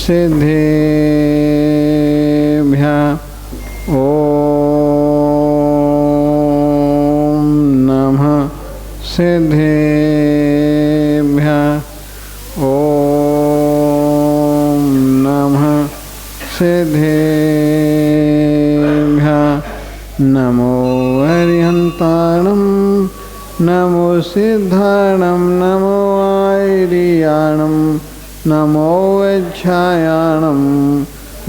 सिद्धेभ्यः ॐ नमः सिद्धेभ्यः ॐ नमः सिद्धेभ्यः नमो हरिहन्ताणं नमो सिद्धाणं नमो आयर्याणं नमो वैच्छायाणं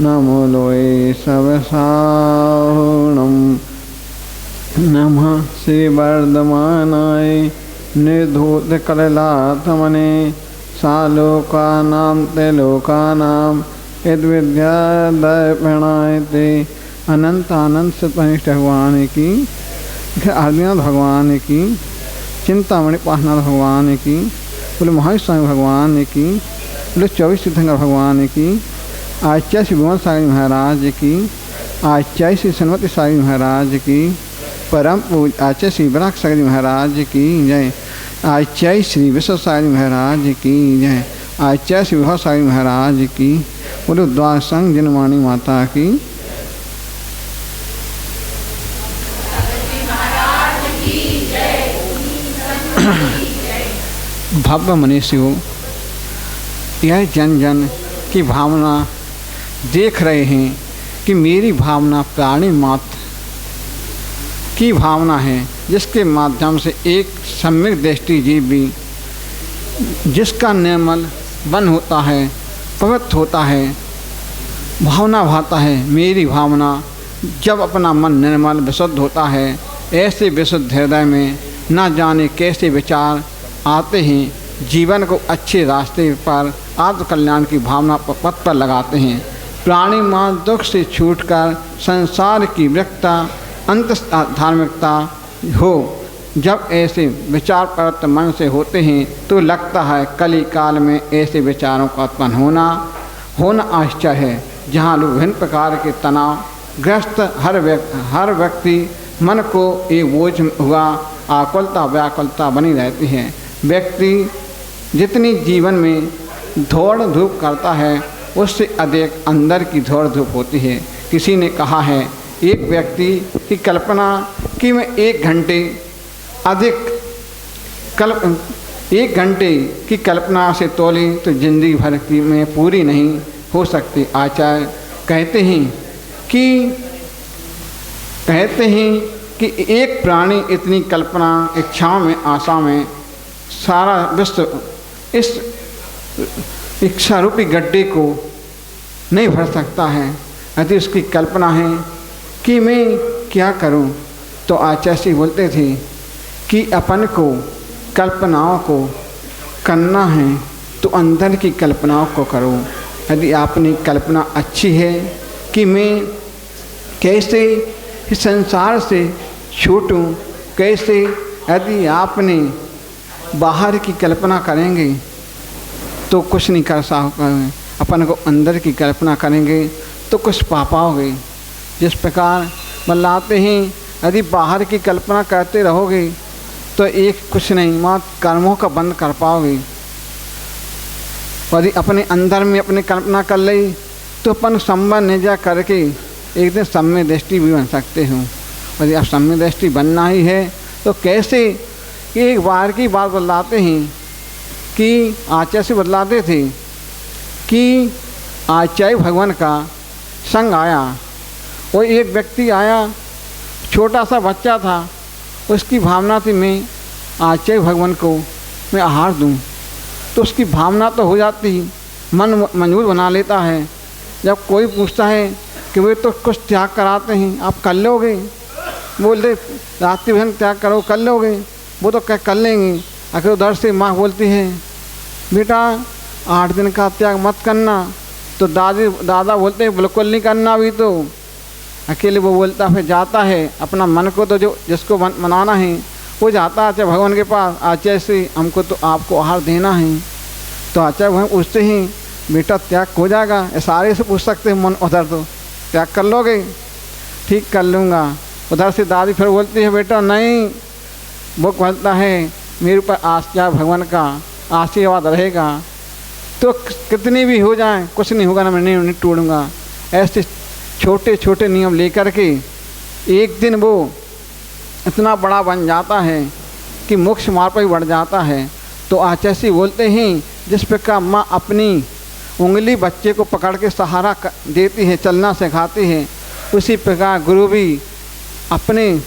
नमो लोये सवसाहुणं नमः श्रीवर्धमानाय निर्धूतकललात्मने सालोकानां त्रैलोकानां यद्विद्यादर्पणाय ते अनंत आनंद सतनिष्ठ भगवान की, आदिनाथ भगवान की, चिंतामणि पासनाथ भगवान की, बोले महास्वामी भगवान की, बोले 24 तीर्थंकर भगवान की, आचार्य श्री विमल सागर महाराज की, आचार्य श्री सन्मति सागर महाराज की, परम पूज आचार्य श्री बराक सागर महाराज की जय, आचार्य श्री विश्व सागर महाराज की जय, आचार्य श्री विभा सागर महाराज की, बोले द्वार संघ जनवाणी माता की। भव्य मनीषियों, यह जन जन की भावना देख रहे हैं कि मेरी भावना प्राणी मात्र की भावना है, जिसके माध्यम से एक सम्यक दृष्टि जीव भी जिसका निर्मल मन होता है, पवित्र होता है, भावना भाता है। मेरी भावना जब अपना मन निर्मल विशुद्ध होता है, ऐसे विशुद्ध हृदय में न जाने कैसे विचार आते हैं, जीवन को अच्छे रास्ते पर आत्म कल्याण की भावना पथ पर लगाते हैं। प्राणी मात्र दुख से छूटकर संसार की व्यक्ता अंत धार्मिकता हो, जब ऐसे विचार प्रवृत्त मन से होते हैं तो लगता है कली काल में ऐसे विचारों का उत्पन्न होना आश्चर्य है। जहाँ लोग विभिन्न प्रकार के तनाव ग्रस्त हर व्यक्ति मन को एक बोझ हुआ आकुलता व्याकुलता बनी रहती है। व्यक्ति जितनी जीवन में दौड़ धूप करता है, उससे अधिक अंदर की दौड़ धूप होती है। किसी ने कहा है, एक व्यक्ति की कल्पना कि मैं 1 घंटे की कल्पना से तोली तो जिंदगी भर की में पूरी नहीं हो सकती। आचार्य कहते हैं कि एक प्राणी इतनी कल्पना इच्छाओं में आशा में सारा विश्व इस इच्छा रूपी गड्ढे को नहीं भर सकता है। यदि उसकी कल्पना है कि मैं क्या करूं, तो आचार्य बोलते थे कि अपन को कल्पनाओं को करना है तो अंदर की कल्पनाओं को करो। यदि आपने कल्पना अच्छी है कि मैं कैसे इस संसार से छूटूं, कैसे, यदि आपने बाहर की कल्पना करेंगे तो कुछ नहीं कर पाओगे। अपन को अंदर की कल्पना करेंगे तो कुछ पा पाओगे। जिस प्रकार बतलाते हैं, यदि बाहर की कल्पना करते रहोगे तो एक कुछ नहीं मात्र कर्मों का बंद कर पाओगे। यदि अपने अंदर में अपनी कल्पना कर ली तो अपन संबंध निजा करके एक दिन सम्य दृष्टि भी बन सकते हो। यदि आप सम्य दृष्टि बनना ही है तो कैसे, एक बार की बात बतलाते हैं कि आचार्य से बतलाते थे कि आचार्य भगवान का संग आया। वो एक व्यक्ति आया, छोटा सा बच्चा था, उसकी भावना थी मैं आचार्य भगवान को मैं आहार दूं। तो उसकी भावना तो हो जाती, मन मंजूर बना लेता है। जब कोई पूछता है कि वे तो कुछ त्याग कराते हैं, आप कर लोगे? बोलते रात्रि भोजन त्याग करो, कर लोगे? वो तो कर लेंगे। आखिर उधर से माँ बोलती है, बेटा 8 दिन का त्याग मत करना। तो दादा बोलते हैं बिल्कुल नहीं करना। अभी तो अकेले वो बोलता, फिर जाता है अपना मन को तो जो जिसको मनाना है वो जाता है आचार्य भगवान के पास। आचार्य से हमको तो आपको आहार देना है। तो आचार्य भगवान पूछते हैं, बेटा त्याग हो जाएगा? सारे से पूछ सकते हैं मन, उधर तो त्याग कर लोगे? ठीक कर लूँगा। उधर से दादी फिर बोलती है, बेटा नहीं। वो बोलता है, मेरे ऊपर आचार्य भगवान का आशीर्वाद रहेगा तो कितनी भी हो जाए कुछ नहीं होगा ना, मैं नहीं तोड़ूंगा। ऐसे छोटे छोटे नियम लेकर के एक दिन वो इतना बड़ा बन जाता है कि मोक्ष मार्ग पर ही बढ़ जाता है। तो आचार्य बोलते हैं जिस प्रकार माँ अपनी उंगली बच्चे को पकड़ के सहारा देती है, चलना सिखाती है, उसी प्रकार गुरु भी अपने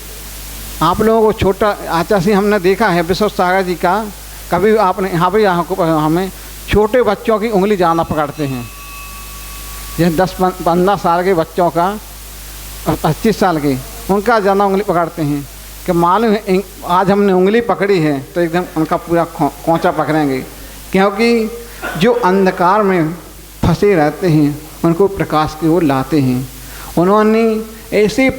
आप लोगों को छोटा आचार्य हमने देखा है विश्व सागर जी का, कभी आपने यहाँ भी हमें छोटे बच्चों की उंगली ज़्यादा पकड़ते हैं। जैसे 10-15 साल के बच्चों का और 25 साल के, उनका ज़्यादा उंगली पकड़ते हैं कि मालूम है आज हमने उंगली पकड़ी है तो एकदम उनका पूरा खोंचा पकड़ेंगे, क्योंकि जो अंधकार में फंसे रहते हैं उनको प्रकाश की ओर लाते हैं। उन्होंने ऐसे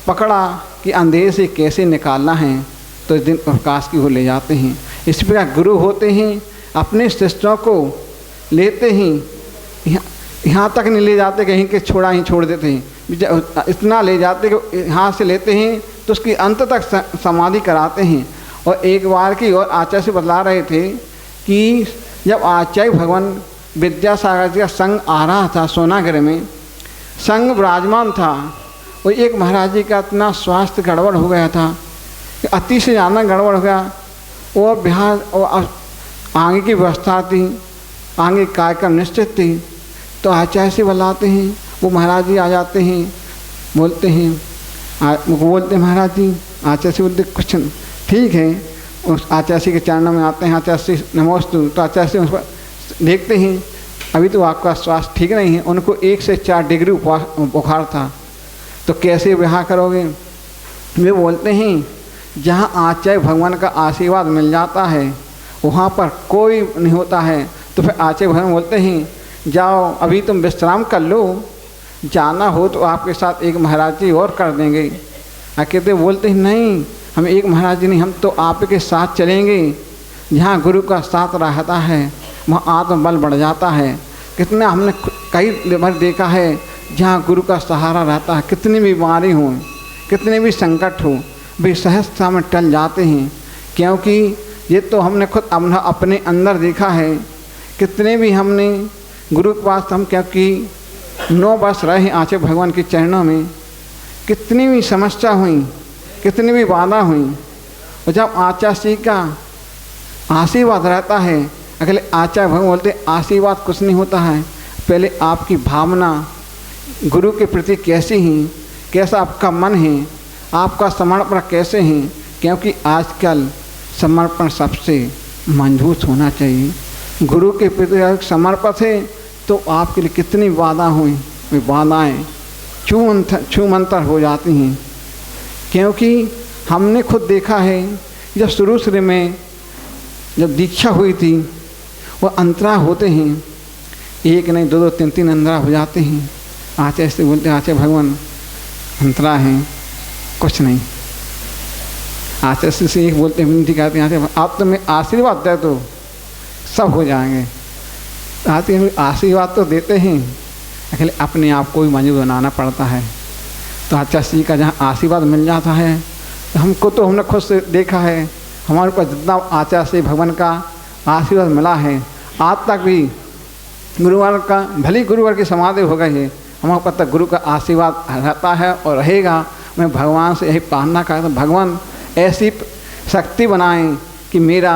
पकड़ा कि अंधेरे से कैसे निकालना है, तो इस दिन प्रकाश की ओर ले जाते हैं। इस प्रकार गुरु होते हैं, अपने शिष्यों को लेते हैं, यहाँ तक नहीं ले जाते कहीं के छोड़ देते हैं, इतना ले जाते कि यहाँ से लेते हैं तो उसकी अंत तक समाधि कराते हैं। और एक बार की और आचार्य से बतला रहे थे कि जब आचार्य भगवान विद्यासागर जी का संग आ रहा था, सोनागर में संग विराजमान था, और एक महाराज जी का इतना स्वास्थ्य गड़बड़ हो गया था कि अति से ज़्यादा गड़बड़ हो गया, और बिहार और आगे की व्यवस्था थी, आगे कार्यक्रम निश्चित थी। तो आचार्य से बुलाते हैं, वो महाराज जी आ जाते हैं, बोलते हैं महाराज जी, आचार्य से बोलते कुछ ठीक है, उस आचार्य के चरणों में आते हैं, आचार्य से नमोस्तु। तो आचार्य से उस पर देखते हैं अभी तो आपका स्वास्थ्य ठीक नहीं है, उनको 1 से 4 डिग्री बुखार था, तो कैसे विवाह करोगे। वे बोलते हैं जहाँ आचार्य भगवान का आशीर्वाद मिल जाता है वहाँ पर कोई नहीं होता है। तो फिर आचार्य भगवान बोलते हैं जाओ अभी तुम विश्राम कर लो, जाना हो तो आपके साथ एक महाराज जी और कर देंगे। कहते बोलते हैं नहीं, हम एक महाराज जी नहीं, हम तो आपके साथ चलेंगे। जहाँ गुरु का साथ रहता है वहाँ आत्मबल बढ़ जाता है। कितना हमने कई बार देखा है जहाँ गुरु का सहारा रहता है, कितनी भी बीमारी हो, कितने भी संकट हो, वे सहजता में टल जाते हैं। क्योंकि ये तो हमने खुद अपने अंदर देखा है। कितने भी हमने गुरु के पास हम, क्योंकि 9 वर्ष रहे आचार्य भगवान के चरणों में, कितनी भी समस्या हुई, कितनी भी बाधा हुई, और जब आचार्य का आशीर्वाद रहता है, अगले आचार्य भगवान बोलते आशीर्वाद कुछ नहीं होता है, पहले आपकी भावना गुरु के प्रति कैसी है, कैसा आपका मन है, आपका समर्पण कैसे है। क्योंकि आजकल समर्पण सबसे मजबूत होना चाहिए। गुरु के प्रति समर्पित है तो आपके लिए कितनी बाधा हुई, वे बाधाएँ छूमंतर हो जाती हैं। क्योंकि हमने खुद देखा है जब शुरू में जब दीक्षा हुई थी, वो अंतरा होते हैं, 1 नहीं 2-2 3-3 अंतरा हो जाते हैं। आचार्य से बोलते हैं आचार्य भगवान अंतरा हैं, कुछ नहीं। आचार्य से एक बोलते हैं, विनती करते हैं आचार्य आप तो मैं आशीर्वाद दे दो सब हो जाएंगे। आचार्य आशीर्वाद तो देते हैं, अकेले अपने आप को भी मजबूत बनाना पड़ता है। तो आचार्य जी का जहाँ आशीर्वाद मिल जाता है, तो हमको तो हमने खुद से देखा है, हमारे पास जितना आचार्य से भगवान का आशीर्वाद मिला है, आज तक भी गुरुवार का भली गुरुवार की समाधि हो गई है, हमारे पास तक गुरु का आशीर्वाद रहता है और रहेगा। मैं भगवान से यही प्रार्थना करता हूँ, भगवान ऐसी शक्ति बनाएं कि मेरा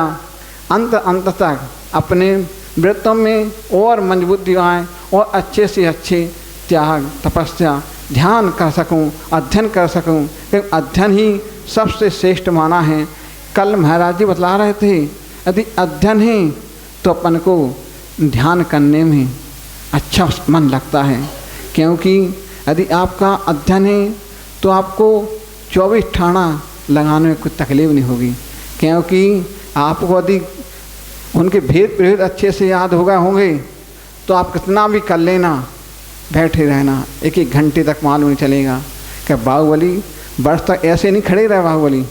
अंत तक अपने व्रतों में और मजबूती आए और अच्छे से अच्छे त्याग तपस्या ध्यान कर सकूं, अध्ययन कर सकूं, क्योंकि अध्ययन ही सबसे श्रेष्ठ माना है। कल महाराज जी बतला रहे थे यदि अध्ययन है तो अपन को ध्यान करने में अच्छा मन लगता है। क्योंकि यदि आपका अध्ययन है तो आपको 24 ठाणा लगाने में कोई तकलीफ नहीं होगी। क्योंकि आपको यदि उनके भेद प्रभेद अच्छे से याद होंगे तो आप कितना भी कर लेना, बैठे रहना, 1-1 घंटे तक मालूम नहीं चलेगा। क्या बाहुबली वर्ष तक ऐसे नहीं खड़े रहे बाहुबली,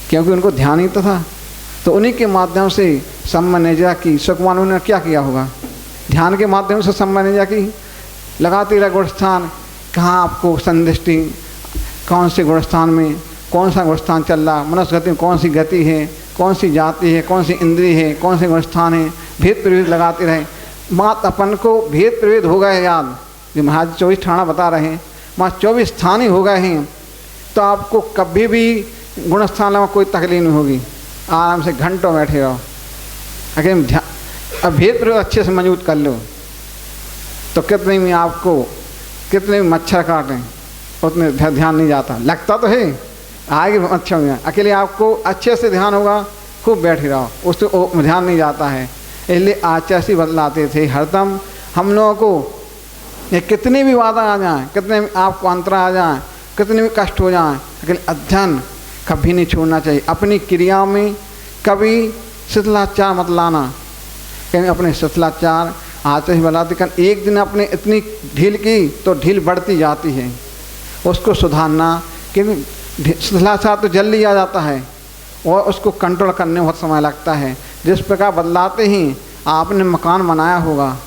क्योंकि उनको ध्यान ही तो था। तो उन्हीं के माध्यम से सम्मानेजा की सुकुमार ने क्या किया होगा, ध्यान के माध्यम से सम्मानेजा की लगाते रहे गुणस्थान। कहाँ आपको संदृष्टि, कौन से गुणस्थान में कौन सा गुणस्थान चल रहा, मनुष्य गति में कौन सी गति है, कौन सी जाति है, कौन सी इंद्रिय है, कौन से गुणस्थान है, भेद प्रभेद लगाते रहे। बात अपन को भेद प्रभेद हो गए याद, जो महाराज 24 ठाणा बता रहे हैं, वहाँ 24 स्थान ही हो गए हैं, तो आपको कभी भी गुणस्थान में कोई तकलीफ नहीं होगी, आराम से घंटों बैठे रहो। अगर अब भेद प्रभेद अच्छे से मजबूत कर लो तो कितने में आपको कितने मच्छर काटें उतने ध्यान नहीं जाता, लगता तो है आएगी मच्छर में, अकेले आपको अच्छे से ध्यान होगा, खूब बैठे रहो, उससे ध्यान नहीं जाता है। इसलिए आचार्य से बतलाते थे हरदम हम लोगों को, ये कितनी भी बाधा आ जाए, कितने भी आपको अंतरा आ जाए, कितने भी कष्ट हो जाए, अकेले अध्ययन कभी नहीं छोड़ना चाहिए। अपनी क्रियाओं में कभी शिथिलाचार मत लाना, कहीं अपने शिथिलाचार आचार्य बताते कर एक दिन आपने इतनी ढील की तो ढील बढ़ती जाती है, उसको सुधारना। क्योंकि शिथिलाचार तो जल्दी आ जाता है और उसको कंट्रोल करने में बहुत समय लगता है। जिस प्रकार बदलाते ही आपने मकान बनाया होगा,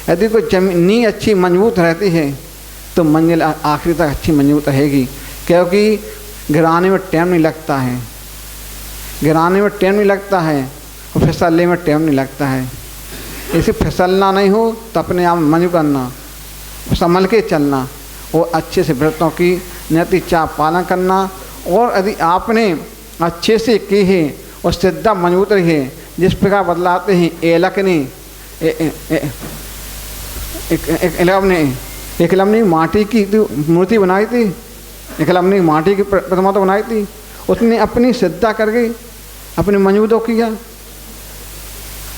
यदि कोई नींव अच्छी मजबूत रहती है तो मंजिल आखिरी तक अच्छी मजबूत रहेगी, क्योंकि गिराने में टाइम नहीं लगता है, गिराने में टाइम नहीं लगता है और फिसलने में टाइम नहीं लगता है। इसे फिसलना नहीं हो तो अपने आप मजबूत करना, संभल के चलना और अच्छे से व्रतों की नैतिक चाप पालन करना। और यदि आपने अच्छे से की है और सिद्धा मजबूत रही है, जिस प्रकार बदलाते हैं एलक ने एकलम ने माटी की मूर्ति बनाई थी, एकलम ने माटी की प्रतिमा तो बनाई थी, उसने अपनी सिद्धा करके अपने मजबूत किया,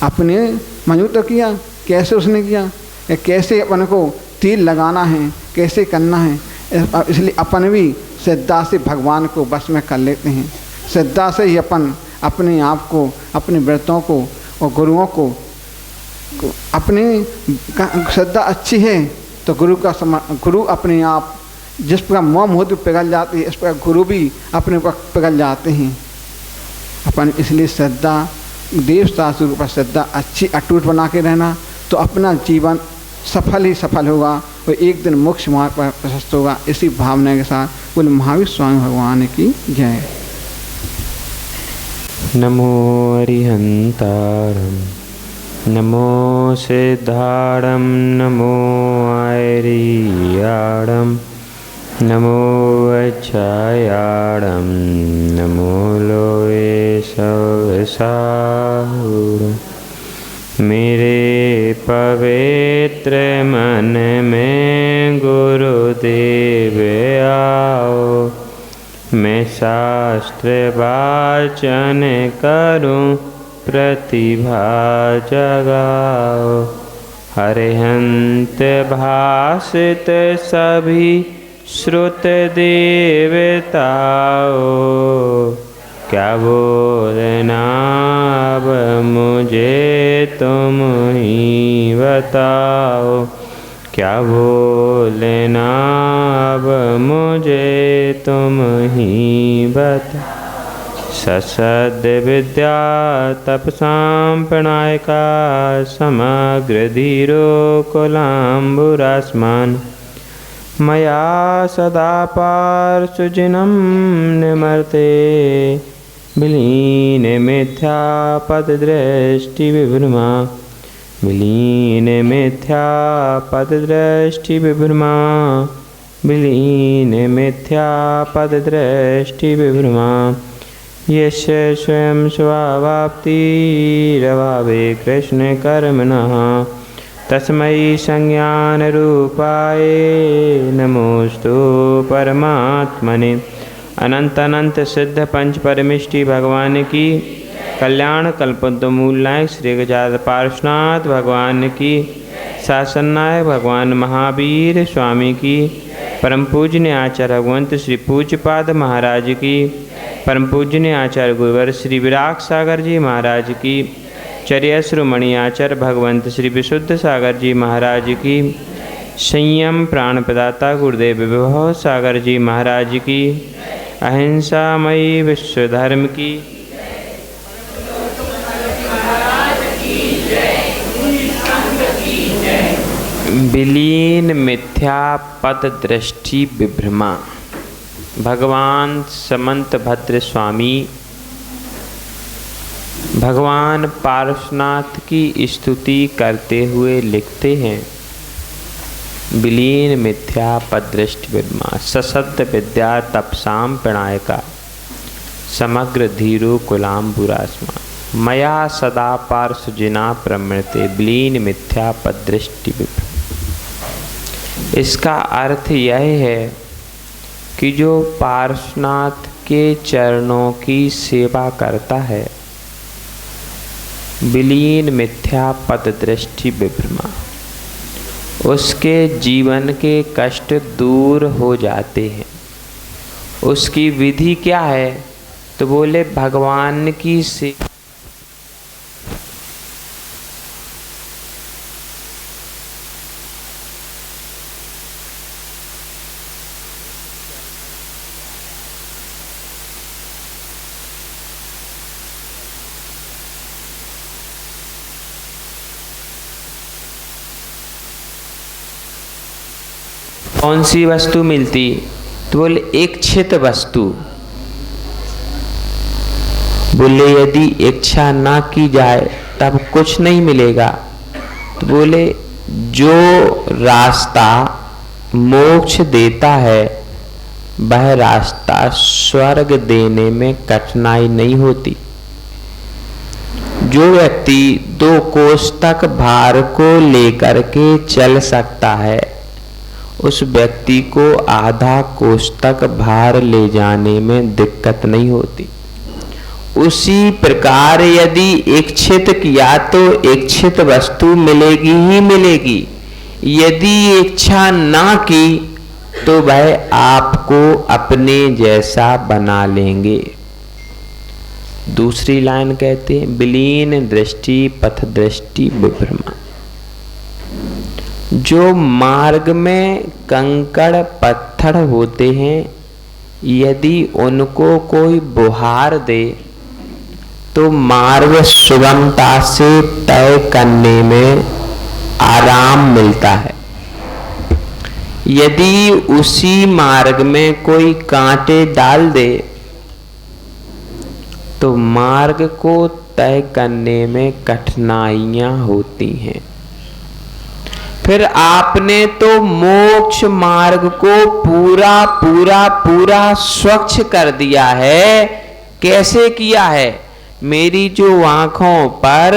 अपने मजबूत किया। कैसे उसने किया, कैसे अपन को तीर लगाना है, कैसे करना है, इसलिए अपन भी श्रद्धा से भगवान को बस में कर लेते हैं। श्रद्धा से ही अपन अपने आप को, अपने व्रतों को और गुरुओं को, अपनी श्रद्धा अच्छी है तो गुरु अपने आप जिस प्रकार मोह मोह पिघल जाती है, इस प्रकार गुरु भी अपने ऊपर पिघल जाते हैं। अपन इसलिए श्रद्धा, देव शास्त्र के ऊपर श्रद्धा अच्छी अटूट बना के रहना, तो अपना जीवन सफल ही सफल होगा और एक दिन मोक्ष मार्ग पर प्रशस्त होगा। इसी भावना के साथ बोले महावीर स्वामी भगवान की जय। नमो अरिहंतारम, नमो सिद्धारम, नमो आयरियाड़म, नमो अच्छायाड़म, नमो लोए सवसाहुरम। मेरे पवित्र मन में गुरुदेव आओ, मैं शास्त्र वाचन करूं, प्रतिभा जगाओ। हरिहंत भाषित सभी श्रुत देवताओ, क्या बोलना अब मुझे तुम ही बताओ, क्या बोलना अब मुझे तुम ही बताओ। ससद विद्या तपसां प्रणयका, समग्र धीरो कुलाम्बुरास्मान। मया सदा पार्श्वजिनं निमर्ते, विलीन मिथ्यापददृष्टिविभ्रमा, विलीन मिथ्यापददृष्टिविभ्रमा, विलीन मिथ्यापददृष्टिविभ्रमा। यस्य स्वयं स्वावाप्तिरभावे कृष्णकर्मणः, तस्मै संज्ञानरूपाय नमोस्तु परमात्मने। अनंत अनंत सिद्ध पंच परमिष्टि भगवान की, कल्याण कल्पतमूल नायक श्री गजानन पार्श्वनाथ भगवान की, शासन नायक भगवान महावीर स्वामी की, परम पूज्य आचार्य भगवंत श्री पूज्यपाद महाराज की, परम पूज्य आचार्य गुरुवर श्री विराग सागर जी महाराज की, चर्या श्रोमणि आचार्य भगवंत श्री विशुद्ध सागर जी महाराज की, संयम प्राण प्रदाता गुरुदेव विभव सागर जी महाराज की, अहिंसामयी विश्व धर्म की, विलीन मिथ्या पद दृष्टि विभ्रमा। भगवान समंत भद्र स्वामी भगवान पार्श्वनाथ की स्तुति करते हुए लिखते हैं, विलीन मिथ्या पदृष्टि विद्मा सशब्द विद्या तपसाम पिणायका समग्र धीरो कुलाम बुरास्मा मया सदा पार्श्वजिना प्रमृते विलीन मिथ्या पदृष्टि विद्मा। इसका अर्थ यह है कि जो पार्श्वनाथ के चरणों की सेवा करता है, विलीन मिथ्या पद दृष्टि विभ्रमा, उसके जीवन के कष्ट दूर हो जाते हैं। उसकी विधि क्या है? तो बोले भगवान की सेवा। कौन सी वस्तु मिलती? तो बोले इच्छित वस्तु। बोले यदि इच्छा ना की जाए तब कुछ नहीं मिलेगा। तो बोले जो रास्ता मोक्ष देता है वह रास्ता स्वर्ग देने में कठिनाई नहीं होती। जो व्यक्ति 2 कोस तक भार को लेकर के चल सकता है, उस व्यक्ति को आधा कोस तक भार ले जाने में दिक्कत नहीं होती। उसी प्रकार यदि इच्छित किया तो इच्छित वस्तु मिलेगी ही मिलेगी। यदि इच्छा ना की तो वह आपको अपने जैसा बना लेंगे। दूसरी लाइन कहते हैं, विलीन दृष्टि पथ दृष्टि विभ्रमा। जो मार्ग में कंकड़ पत्थर होते हैं, यदि उनको कोई बुहार दे तो मार्ग सुगमता से तय करने में आराम मिलता है। यदि उसी मार्ग में कोई कांटे डाल दे तो मार्ग को तय करने में कठिनाइयां होती हैं। फिर आपने तो मोक्ष मार्ग को पूरा स्वच्छ कर दिया है। कैसे किया है? मेरी जो आंखों पर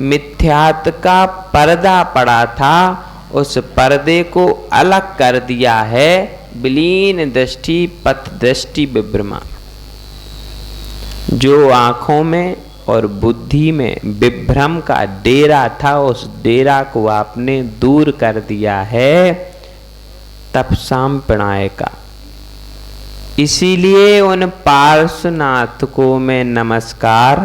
मिथ्यात्व का पर्दा पड़ा था, उस पर्दे को अलग कर दिया है। विलीन दृष्टि पथ दृष्टि विभ्रमा। जो आंखों में और बुद्धि में विभ्रम का डेरा था, उस डेरा को आपने दूर कर दिया है। तपसाम पिणाय का। इसीलिए उन पार्श्वनाथ को मैं नमस्कार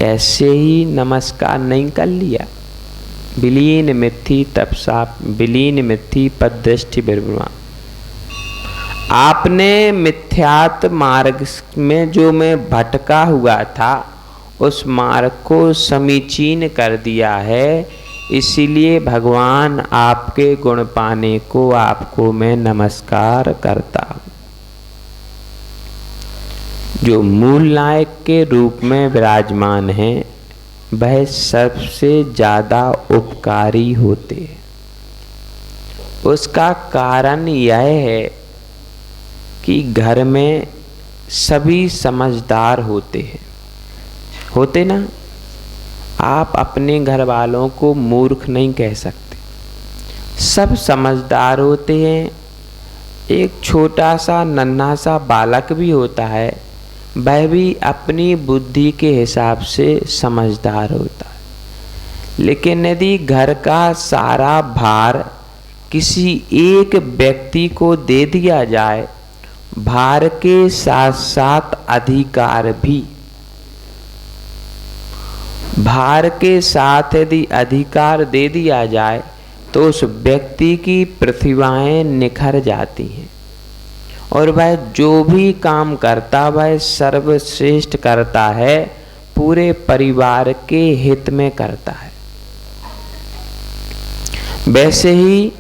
ऐसे ही नमस्कार नहीं कर लिया। विलीन मिथ्या तपसा विलीन मिथ्या पद दृष्टि विभ्रमा। आपने मिथ्यात्व मार्ग में जो मैं भटका हुआ था, उस मार्ग को समीचीन कर दिया है। इसीलिए भगवान आपके गुण पाने को आपको मैं नमस्कार करता हूँ। जो मूल नायक के रूप में विराजमान हैं, वह सबसे ज्यादा उपकारी होते हैं। उसका कारण यह है कि घर में सभी समझदार होते हैं। होते ना? आप अपने घर वालों को मूर्ख नहीं कह सकते। सब समझदार होते हैं। एक छोटा सा नन्हा सा बालक भी होता है, वह भी अपनी बुद्धि के हिसाब से समझदार होता है। लेकिन यदि घर का सारा भार किसी एक व्यक्ति को दे दिया जाए, भार के साथ साथ अधिकार भी, भार के साथ यदि अधिकार दे दिया जाए तो उस व्यक्ति की प्रतिभाएं निखर जाती हैं और वह जो भी काम करता वह सर्वश्रेष्ठ करता है, पूरे परिवार के हित में करता है। वैसे ही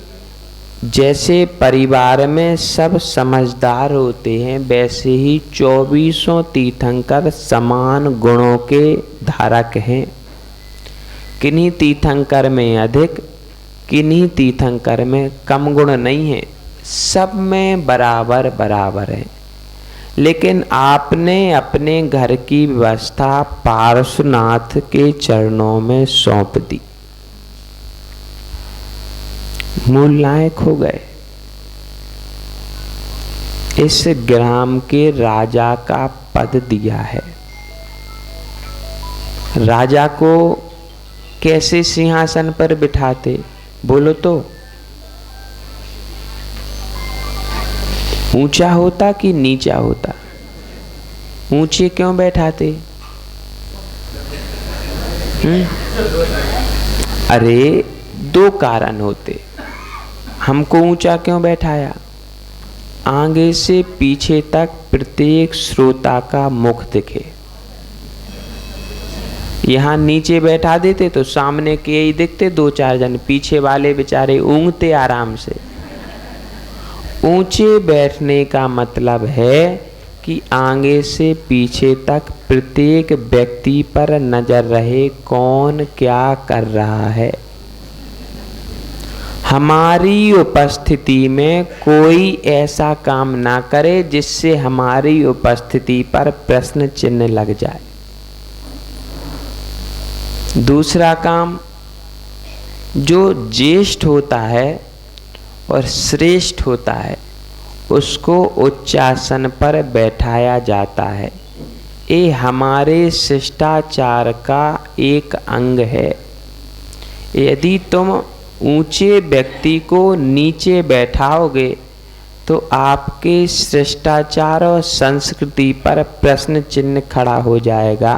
जैसे परिवार में सब समझदार होते हैं, वैसे ही 24 तीर्थंकर समान गुणों के धारक हैं। किन्हीं तीर्थंकर में अधिक, किन्हीं तीर्थंकर में कम गुण नहीं है, सब में बराबर बराबर है। लेकिन आपने अपने घर की व्यवस्था पार्श्वनाथ के चरणों में सौंप दी, मूल नायक हो गए। इस ग्राम के राजा का पद दिया है। राजा को कैसे सिंहासन पर बिठाते बोलो तो? ऊंचा होता कि नीचा होता? ऊंचे क्यों बैठाते? अरे दो कारण होते। हमको ऊंचा क्यों बैठाया? आगे से पीछे तक प्रत्येक श्रोता का मुख दिखे। यहाँ नीचे बैठा देते तो सामने के ही दिखते, दो चार जन, पीछे वाले बेचारे ऊँगते आराम से। ऊंचे बैठने का मतलब है कि आगे से पीछे तक प्रत्येक व्यक्ति पर नजर रहे, कौन क्या कर रहा है। हमारी उपस्थिति में कोई ऐसा काम ना करे जिससे हमारी उपस्थिति पर प्रश्न चिन्ह लग जाए। दूसरा काम, जो ज्येष्ठ होता है और श्रेष्ठ होता है उसको उच्चासन पर बैठाया जाता है। ये हमारे शिष्टाचार का एक अंग है। यदि तुम ऊंचे व्यक्ति को नीचे बैठाओगे तो आपके शिष्टाचार और संस्कृति पर प्रश्न चिन्ह खड़ा हो जाएगा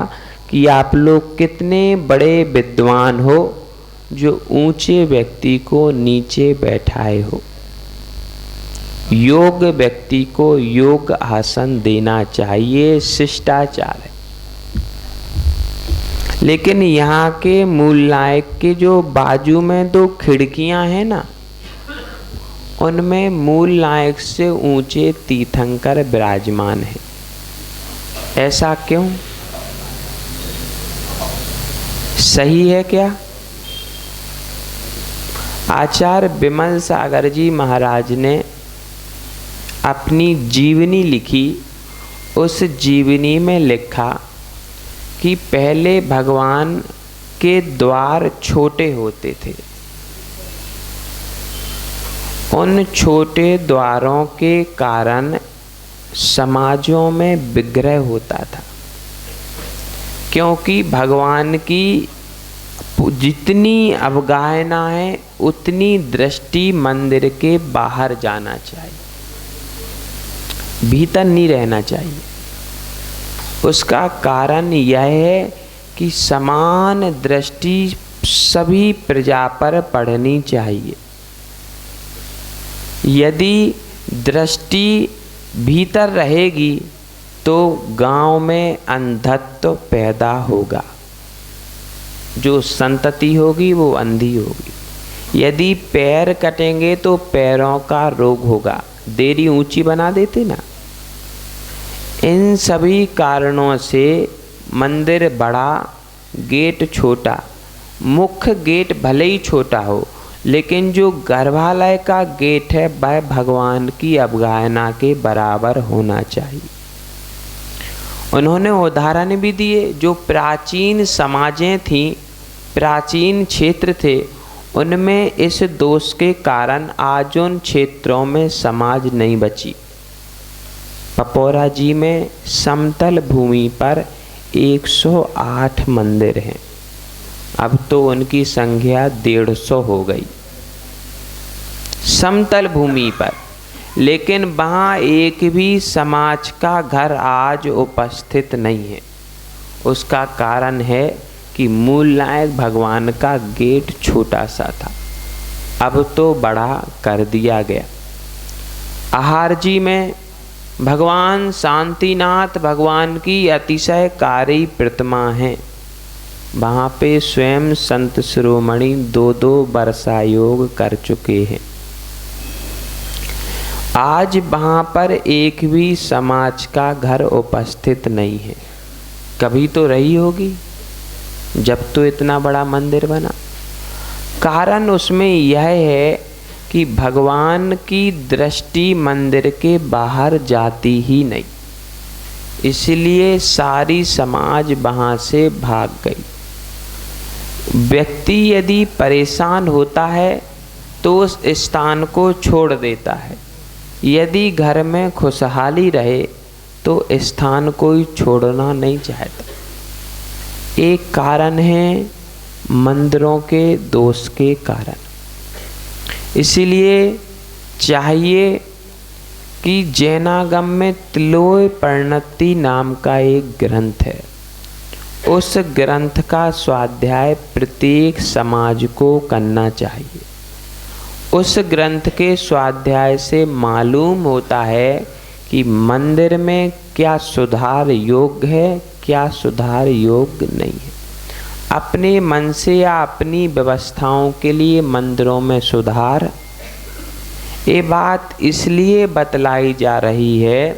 कि आप लोग कितने बड़े विद्वान हो जो ऊंचे व्यक्ति को नीचे बैठाए हो। योग व्यक्ति को योग आसन देना चाहिए, शिष्टाचार है। लेकिन यहाँ के मूल नायक के जो बाजू में दो खिड़कियां हैं ना, उनमें मूल नायक से ऊंचे तीर्थंकर विराजमान है। ऐसा क्यों? सही है क्या? आचार्य विमल सागर जी महाराज ने अपनी जीवनी लिखी। उस जीवनी में लिखा कि पहले भगवान के द्वार छोटे होते थे। उन छोटे द्वारों के कारण समाजों में विग्रह होता था, क्योंकि भगवान की जितनी अवगाहना है उतनी दृष्टि मंदिर के बाहर जाना चाहिए, भीतर नहीं रहना चाहिए। उसका कारण यह है कि समान दृष्टि सभी प्रजा पर पड़नी चाहिए। यदि दृष्टि भीतर रहेगी तो गांव में अंधत्व पैदा होगा, जो संतति होगी वो अंधी होगी। यदि पैर कटेंगे तो पैरों का रोग होगा, देरी ऊंची बना देते ना। इन सभी कारणों से मंदिर बड़ा, गेट छोटा। मुख्य गेट भले ही छोटा हो, लेकिन जो गर्भालय का गेट है वह भगवान की अवगाहना के बराबर होना चाहिए। उन्होंने उदाहरण भी दिए। जो प्राचीन समाजें थीं, प्राचीन क्षेत्र थे, उनमें इस दोष के कारण आज उन क्षेत्रों में समाज नहीं बची। पपौरा जी में समतल भूमि पर 108 मंदिर हैं। अब तो उनकी संख्या 150 हो गई समतल भूमि पर, लेकिन वहाँ एक भी समाज का घर आज उपस्थित नहीं है। उसका कारण है कि मूल नायक भगवान का गेट छोटा सा था, अब तो बड़ा कर दिया गया। आहार जी में भगवान शांतिनाथ भगवान की अतिशयकारी प्रतिमा है। वहाँ पे स्वयं संत शिरोमणि 2-2 वर्षा योग कर चुके हैं। आज वहाँ पर एक भी समाज का घर उपस्थित नहीं है। कभी तो रही होगी जब तो इतना बड़ा मंदिर बना। कारण उसमें यह है कि भगवान की दृष्टि मंदिर के बाहर जाती ही नहीं, इसलिए सारी समाज वहाँ से भाग गई। व्यक्ति यदि परेशान होता है तो उस स्थान को छोड़ देता है। यदि घर में खुशहाली रहे तो स्थान कोई छोड़ना नहीं चाहता। एक कारण है मंदिरों के दोष के कारण। इसीलिए चाहिए कि जैनागम में तिलोय परिणति नाम का एक ग्रंथ है, उस ग्रंथ का स्वाध्याय प्रत्येक समाज को करना चाहिए। उस ग्रंथ के स्वाध्याय से मालूम होता है कि मंदिर में क्या सुधार योग्य है, क्या सुधार योग्य नहीं है। अपने मन से या अपनी व्यवस्थाओं के लिए मंदिरों में सुधार, ये बात इसलिए बतलाई जा रही है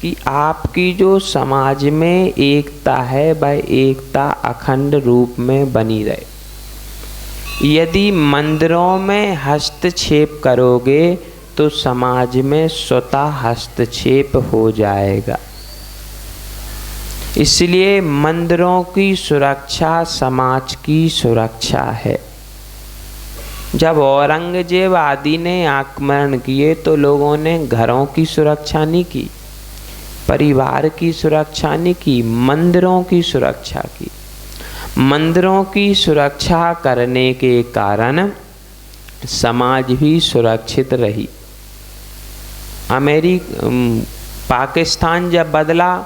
कि आपकी जो समाज में एकता है वह एकता अखंड रूप में बनी रहे। यदि मंदिरों में हस्तक्षेप करोगे तो समाज में स्वतः हस्तक्षेप हो जाएगा। इसलिए मंदिरों की सुरक्षा समाज की सुरक्षा है। जब औरंगजेब आदि ने आक्रमण किए तो लोगों ने घरों की सुरक्षा नहीं की, परिवार की सुरक्षा नहीं की, मंदिरों की सुरक्षा की। मंदिरों की सुरक्षा करने के कारण समाज भी सुरक्षित रही। पाकिस्तान जब बदला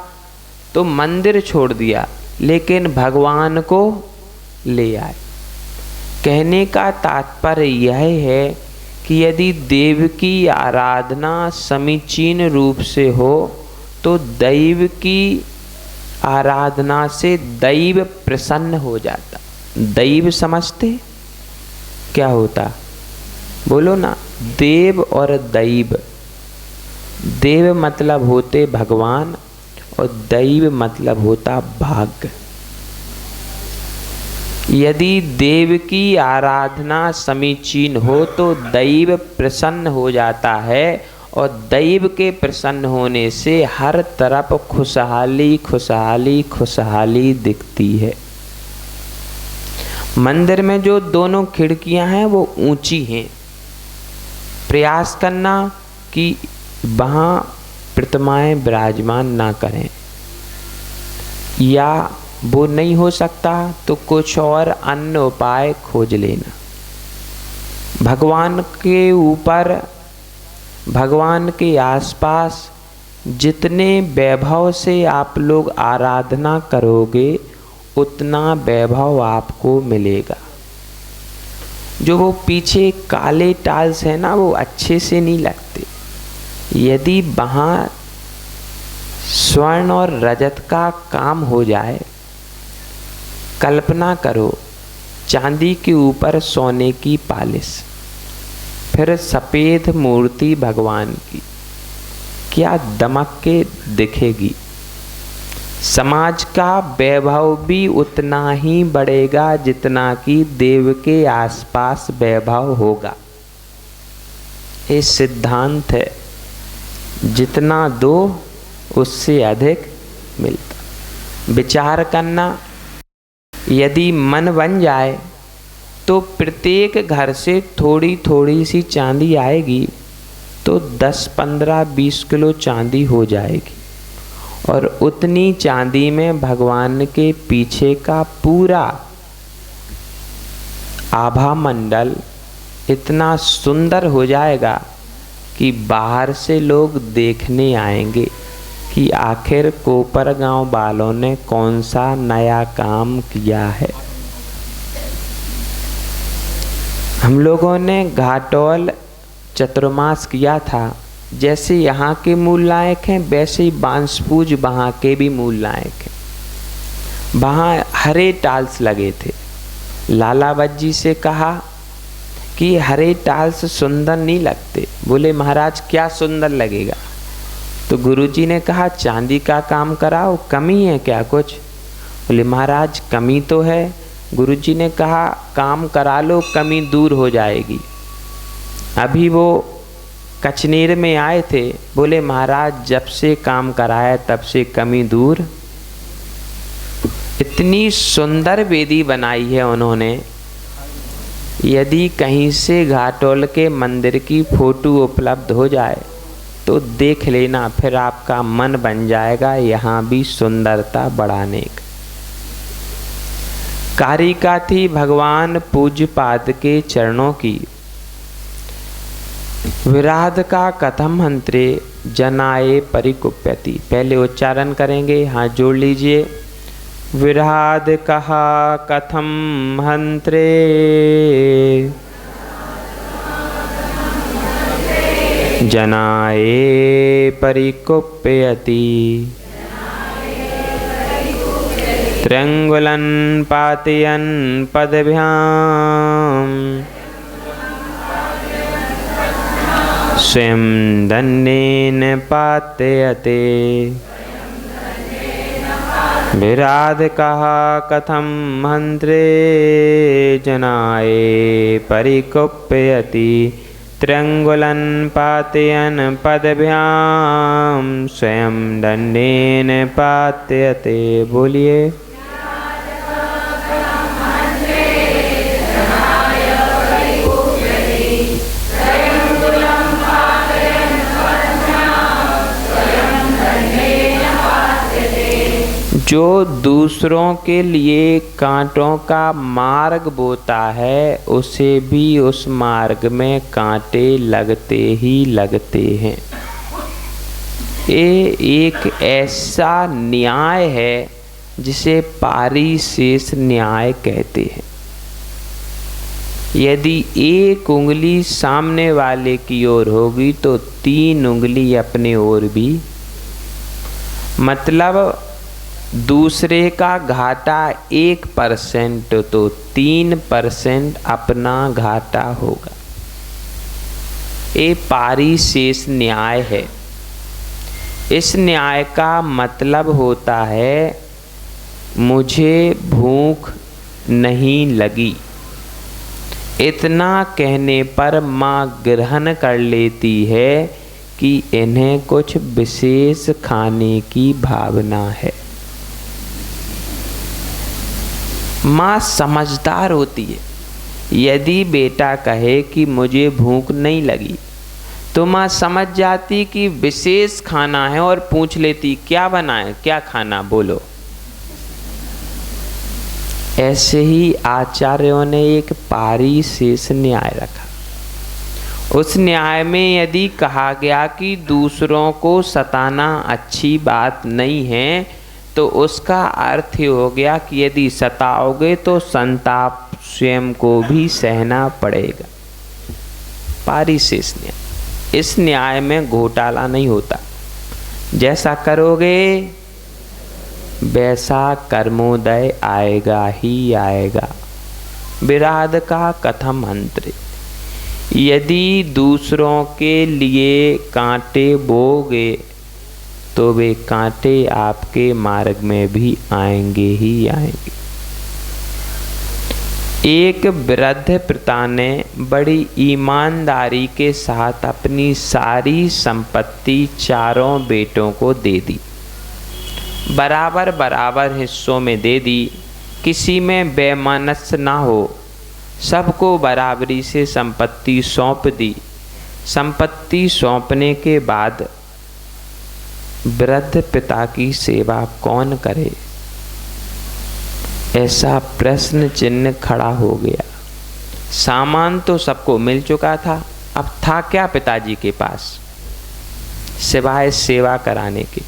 तो मंदिर छोड़ दिया लेकिन भगवान को ले आए। कहने का तात्पर्य यह है कि यदि देव की आराधना समीचीन रूप से हो तो दैव की आराधना से दैव प्रसन्न हो जाता। दैव समझते क्या होता? बोलो ना। देव और दैव। देव मतलब होते भगवान और दैव मतलब होता भाग्य। यदि देव की आराधना समीचीन हो तो दैव प्रसन्न हो जाता है और दैव के प्रसन्न होने से हर तरफ खुशहाली खुशहाली खुशहाली दिखती है। मंदिर में जो दोनों खिड़कियां हैं वो ऊंची हैं। प्रयास करना कि वहाँ प्रतिमाएं विराजमान ना करें, या वो नहीं हो सकता तो कुछ और अन्य उपाय खोज लेना। भगवान के ऊपर, भगवान के आसपास जितने वैभव से आप लोग आराधना करोगे उतना वैभव आपको मिलेगा। जो वो पीछे काले टाइल्स है ना वो अच्छे से नहीं लगते। यदि वहाँ स्वर्ण और रजत का काम हो जाए, कल्पना करो चांदी के ऊपर सोने की पालिश, फिर सफ़ेद मूर्ति भगवान की, क्या दमक के दिखेगी। समाज का वैभव भी उतना ही बढ़ेगा जितना कि देव के आसपास वैभव होगा। ये सिद्धांत है, जितना दो उससे अधिक मिलता। विचार करना, यदि मन बन जाए तो प्रत्येक घर से थोड़ी थोड़ी सी चांदी आएगी तो 10, 15, 20 किलो चांदी हो जाएगी और उतनी चांदी में भगवान के पीछे का पूरा आभा मंडल इतना सुंदर हो जाएगा कि बाहर से लोग देखने आएंगे कि आखिर कोपर गांव वालों ने कौन सा नया काम किया है। हम लोगों ने घाटोल चतुर्मास किया था। जैसे यहाँ के मूल नायक हैं वैसे ही बांसपूज वहाँ के भी मूल नायक हैं। वहाँ हरे टाल्स लगे थे। लाला बज्जी से कहा कि हरे टाल्स सुंदर नहीं लगते। बोले महाराज क्या सुंदर लगेगा? तो गुरुजी ने कहा चांदी का काम कराओ, कमी है क्या कुछ? बोले महाराज कमी तो है। गुरुजी ने कहा काम करा लो, कमी दूर हो जाएगी। अभी वो कचनेर में आए थे, बोले महाराज जब से काम कराया तब से कमी दूर। इतनी सुंदर वेदी बनाई है उन्होंने, यदि कहीं से घाटोल के मंदिर की फोटो उपलब्ध हो जाए तो देख लेना, फिर आपका मन बन जाएगा यहाँ भी सुंदरता बढ़ाने का। कारिका थी भगवान पूज्य पाद के चरणों की। विराध का कथम हंत्रे जनाए परिकुप्यति। पहले उच्चारण करेंगे, हाथ जोड़ लीजिए। विराध कहा कथम हंत्रे जनाए परिकुप्यति। त्र्यंगुलं पातयन् पदभ्याम् स्वयं दंडेन पातयते। विराध कहा कथम हंत्रे जनाए परिकुप्यति। त्र्यंगुलं पातयन् पदभ्यां स्वयं दंडेन पातयते। बोलिए जो दूसरों के लिए कांटों का मार्ग बोता है, उसे भी उस मार्ग में कांटे लगते ही लगते हैं। ये एक ऐसा न्याय है जिसे पारिशेष न्याय कहते हैं। यदि एक उंगली सामने वाले की ओर होगी तो 3 उंगली अपने ओर भी, मतलब दूसरे का घाटा 1% तो 3% अपना घाटा होगा। ये पारिशेष न्याय है। इस न्याय का मतलब होता है मुझे भूख नहीं लगी, इतना कहने पर माँ ग्रहण कर लेती है कि इन्हें कुछ विशेष खाने की भावना है। माँ समझदार होती है। यदि बेटा कहे कि मुझे भूख नहीं लगी तो माँ समझ जाती कि विशेष खाना है और पूछ लेती क्या बनाए, क्या खाना बोलो। ऐसे ही आचार्यों ने एक पारिशेष न्याय रखा। उस न्याय में यदि कहा गया कि दूसरों को सताना अच्छी बात नहीं है, तो उसका अर्थ ये हो गया कि यदि सताओगे तो संताप स्वयं को भी सहना पड़ेगा। पारिशेष न्याय। इस न्याय में घोटाला नहीं होता। जैसा करोगे वैसा कर्मोदय आएगा ही आएगा। विराध का कथम मंत्र। यदि दूसरों के लिए कांटे बोगे तो वे कांटे आपके मार्ग में भी आएंगे ही आएंगे। एक वृद्ध पिता ने बड़ी ईमानदारी के साथ अपनी सारी संपत्ति 4 बेटों को दे दी। बराबर बराबर हिस्सों में दे दी, किसी में बेमनस ना हो, सबको बराबरी से संपत्ति सौंप दी। संपत्ति सौंपने के बाद वृद्ध पिता की सेवा कौन करे, ऐसा प्रश्न चिन्ह खड़ा हो गया। सामान तो सबको मिल चुका था, अब था क्या पिताजी के पास सिवाय सेवा कराने के।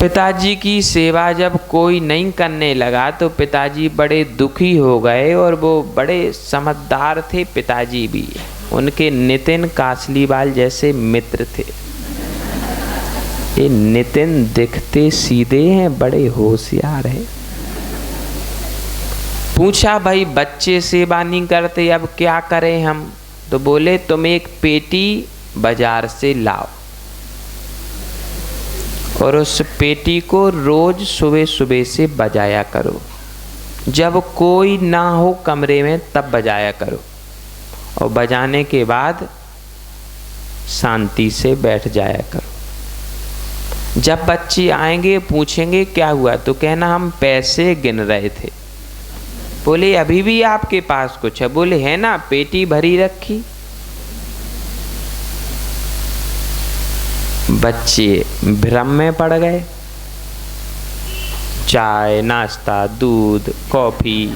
पिताजी की सेवा जब कोई नहीं करने लगा तो पिताजी बड़े दुखी हो गए, और वो बड़े समझदार थे पिताजी भी। उनके नितिन कासलीवाल जैसे मित्र थे। ये नितिन दिखते सीधे हैं, बड़े होशियार हैं। पूछा भाई बच्चे सेवा नहीं करते, अब क्या करें हम? तो बोले तुम एक पेटी बाजार से लाओ और उस पेटी को रोज सुबह सुबह से बजाया करो, जब कोई ना हो कमरे में तब बजाया करो, और बजाने के बाद शांति से बैठ जाया करो। जब बच्चे आएंगे पूछेंगे क्या हुआ, तो कहना हम पैसे गिन रहे थे। बोले अभी भी आपके पास कुछ है? बोले है ना, पेटी भरी रखी। बच्चे भ्रम में पड़ गए। चाय, नाश्ता, दूध, कॉफी,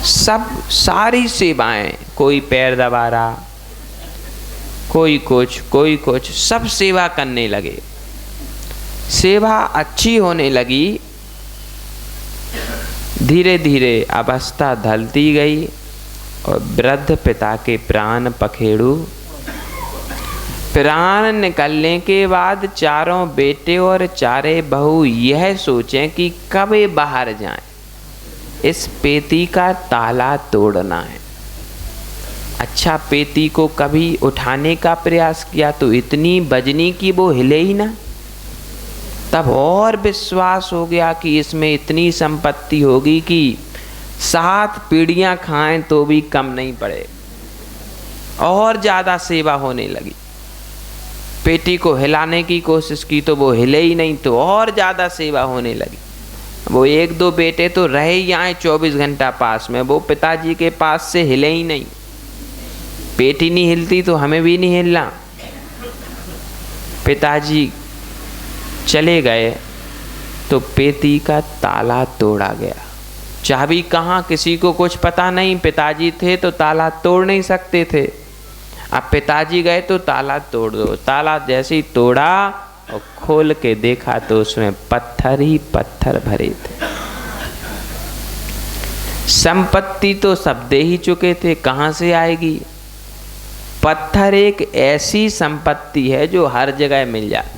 सब सारी सेवाएं, कोई पैर दबा रहा, कोई कुछ, सब सेवा करने लगे। सेवा अच्छी होने लगी। धीरे धीरे अवस्था ढलती गई और वृद्ध पिता के प्राण पखेड़ू। प्राण निकलने के बाद चारों बेटे और चारे बहू यह सोचें कि कब ये बाहर जाएं, इस पेटी का ताला तोड़ना है। अच्छा, पेटी को कभी उठाने का प्रयास किया तो इतनी बजनी कि वो हिले ही ना। तब और विश्वास हो गया कि इसमें इतनी संपत्ति होगी कि 7 पीढ़ियां खाएं तो भी कम नहीं पड़े। और ज़्यादा सेवा होने लगी। पेटी को हिलाने की कोशिश की तो वो हिले ही नहीं, तो और ज़्यादा सेवा होने लगी। वो 1-2 बेटे तो रहे ही आए 24 घंटा पास में, वो पिताजी के पास से हिले ही नहीं। पेटी नहीं हिलती तो हमें भी नहीं हिलना। पिताजी चले गए तो पेटी का ताला तोड़ा गया। चाबी कहाँ, किसी को कुछ पता नहीं। पिताजी थे तो ताला तोड़ नहीं सकते थे। अब पिताजी गए तो ताला तोड़ दो। ताला जैसे ही तोड़ा और खोल के देखा तो उसमें पत्थर ही पत्थर भरे थे। संपत्ति तो सब दे ही चुके थे, कहाँ से आएगी? पत्थर एक ऐसी संपत्ति है जो हर जगह मिल जाती।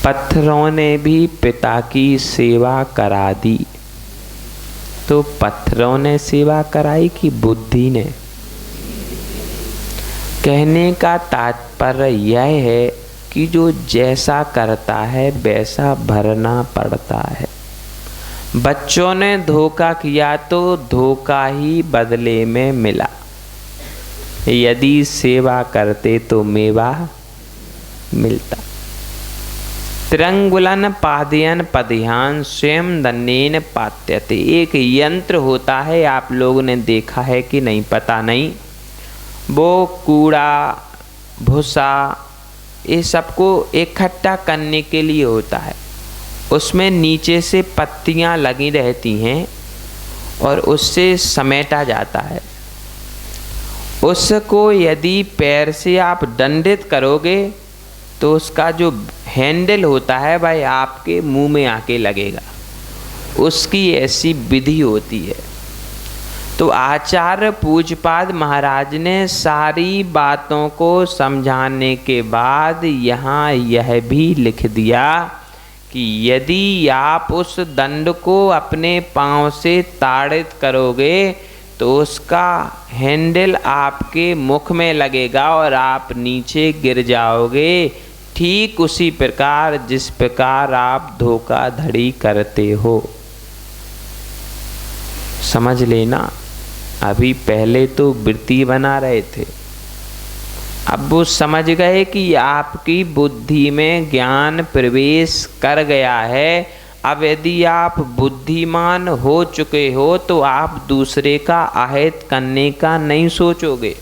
पत्थरों ने भी पिता की सेवा करा दी। तो पत्थरों ने सेवा कराई कि बुद्धि ने? कहने का तात्पर्य यह है कि जो जैसा करता है वैसा भरना पड़ता है। बच्चों ने धोखा किया तो धोखा ही बदले में मिला। यदि सेवा करते तो मेवा मिलता। त्रिंगुलन पादयन पदयान स्वयं दंडेन पात्यते। एक यंत्र होता है, आप लोगों ने देखा है कि नहीं पता नहीं। वो कूड़ा भूसा ये सबको इकट्ठा करने के लिए होता है। उसमें नीचे से पत्तियां लगी रहती हैं और उससे समेटा जाता है। उसको यदि पैर से आप दंडित करोगे तो उसका जो हैंडल होता है भाई आपके मुंह में आके लगेगा। उसकी ऐसी विधि होती है। तो आचार्य पूज्यपाद महाराज ने सारी बातों को समझाने के बाद यहाँ यह भी लिख दिया कि यदि आप उस दंड को अपने पांव से ताड़ित करोगे तो उसका हैंडल आपके मुख में लगेगा और आप नीचे गिर जाओगे। ठीक उसी प्रकार जिस प्रकार आप धोखाधड़ी करते हो। समझ लेना, अभी पहले तो वृत्ति बना रहे थे, अब वो समझ गए कि आपकी बुद्धि में ज्ञान प्रवेश कर गया है। अब यदि आप बुद्धिमान हो चुके हो तो आप दूसरे का अहित करने का नहीं सोचोगे,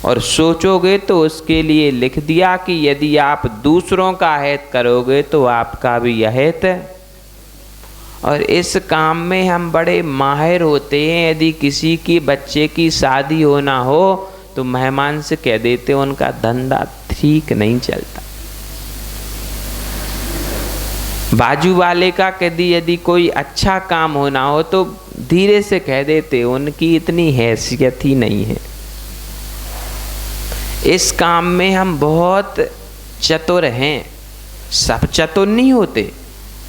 और सोचोगे तो उसके लिए लिख दिया कि यदि आप दूसरों का अहित करोगे तो आपका भी अहित। और इस काम में हम बड़े माहिर होते हैं। यदि किसी की बच्चे की शादी होना हो तो मेहमान से कह देते उनका धंधा ठीक नहीं चलता। बाजू वाले का यदि कोई अच्छा काम होना हो तो धीरे से कह देते उनकी इतनी हैसियत ही नहीं है। इस काम में हम बहुत चतुर हैं। सब चतुर नहीं होते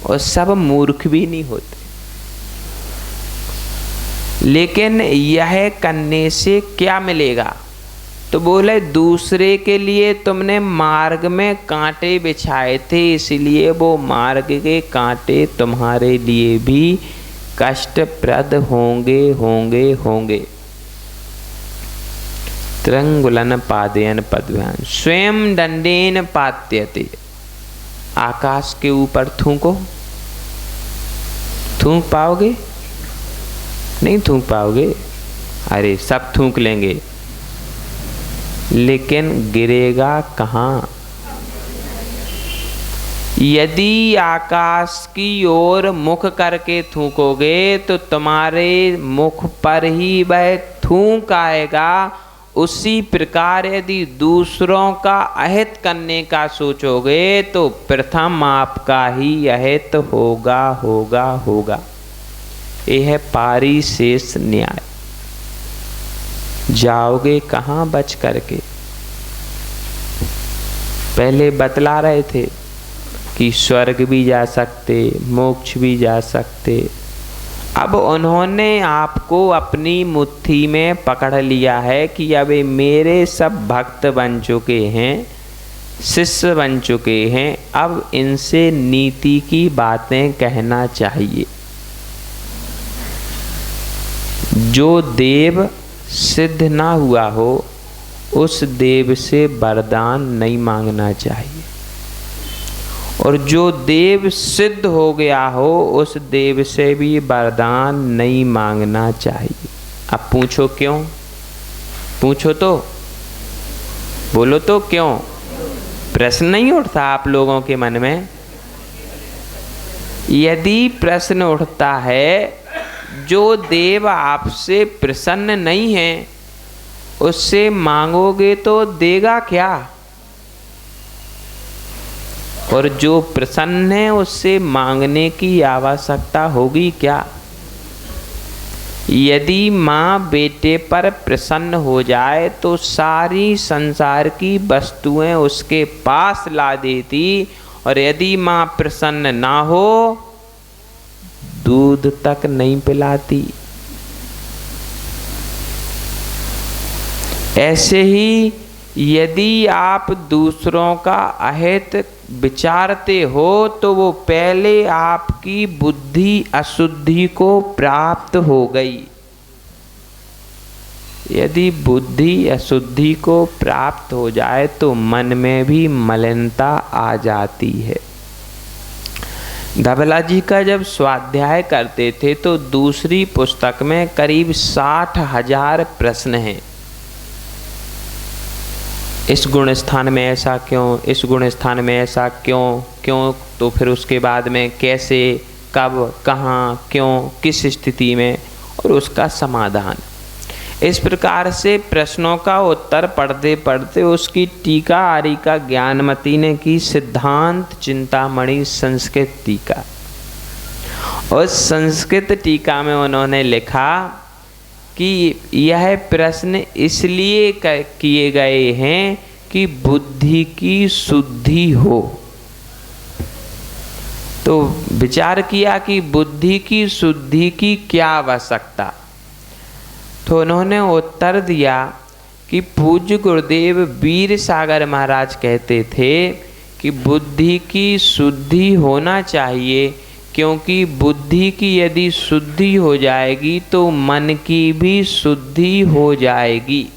और सब मूर्ख भी नहीं होते। लेकिन यह करने से क्या मिलेगा? तो बोले दूसरे के लिए तुमने मार्ग में कांटे बिछाए थे, इसलिए वो मार्ग के कांटे तुम्हारे लिए भी कष्टप्रद होंगे होंगे होंगे। त्रिंगुलन पादयन पद्भ्याम स्वयं दंडेन पात्यते। आकाश के ऊपर थूको, थूक पाओगे? नहीं थूक पाओगे। अरे सब थूक लेंगे, लेकिन गिरेगा कहाँ? यदि आकाश की ओर मुख करके थूकोगे तो तुम्हारे मुख पर ही वह थूक आएगा। उसी प्रकार यदि दूसरों का अहित करने का सोचोगे तो प्रथम आपका ही अहित होगा होगा होगा। यह पारिशेष न्याय। जाओगे कहाँ बच करके? पहले बतला रहे थे कि स्वर्ग भी जा सकते, मोक्ष भी जा सकते। अब उन्होंने आपको अपनी मुट्ठी में पकड़ लिया है कि अब मेरे सब भक्त बन चुके हैं, शिष्य बन चुके हैं, अब इनसे नीति की बातें कहना चाहिए। जो देव सिद्ध ना हुआ हो उस देव से वरदान नहीं मांगना चाहिए, और जो देव सिद्ध हो गया हो उस देव से भी वरदान नहीं मांगना चाहिए। अब पूछो क्यों? पूछो तो, बोलो तो क्यों? प्रश्न नहीं उठता आप लोगों के मन में? यदि प्रश्न उठता है, जो देव आपसे प्रसन्न नहीं है उससे मांगोगे तो देगा क्या? और जो प्रसन्न है उससे मांगने की आवश्यकता होगी क्या? यदि माँ बेटे पर प्रसन्न हो जाए तो सारी संसार की वस्तुएं उसके पास ला देती, और यदि माँ प्रसन्न ना हो दूध तक नहीं पिलाती। ऐसे ही यदि आप दूसरों का अहित विचारते हो तो वो पहले आपकी बुद्धि अशुद्धि को प्राप्त हो गई। यदि बुद्धि अशुद्धि को प्राप्त हो जाए तो मन में भी मलिनता आ जाती है। धवला जी का जब स्वाध्याय करते थे तो दूसरी पुस्तक में करीब 60,000 प्रश्न हैं। इस गुण स्थान में ऐसा क्यों, इस गुण स्थान में ऐसा क्यों, क्यों, तो फिर उसके बाद में कैसे, कब, कहाँ, क्यों, किस स्थिति में, और उसका समाधान। इस प्रकार से प्रश्नों का उत्तर पढ़ते पढ़ते उसकी टीका आरिका ज्ञानमती ने की सिद्धांत चिंतामणि संस्कृत टीका। उस संस्कृत टीका में उन्होंने लिखा कि यह प्रश्न इसलिए किए गए हैं कि बुद्धि की शुद्धि हो। तो विचार किया कि बुद्धि की शुद्धि की क्या आवश्यकता। तो उन्होंने उत्तर दिया कि पूज्य गुरुदेव वीर सागर महाराज कहते थे कि बुद्धि की शुद्धि होना चाहिए, क्योंकि बुद्धि की यदि शुद्धि हो जाएगी तो मन की भी शुद्धि हो जाएगी।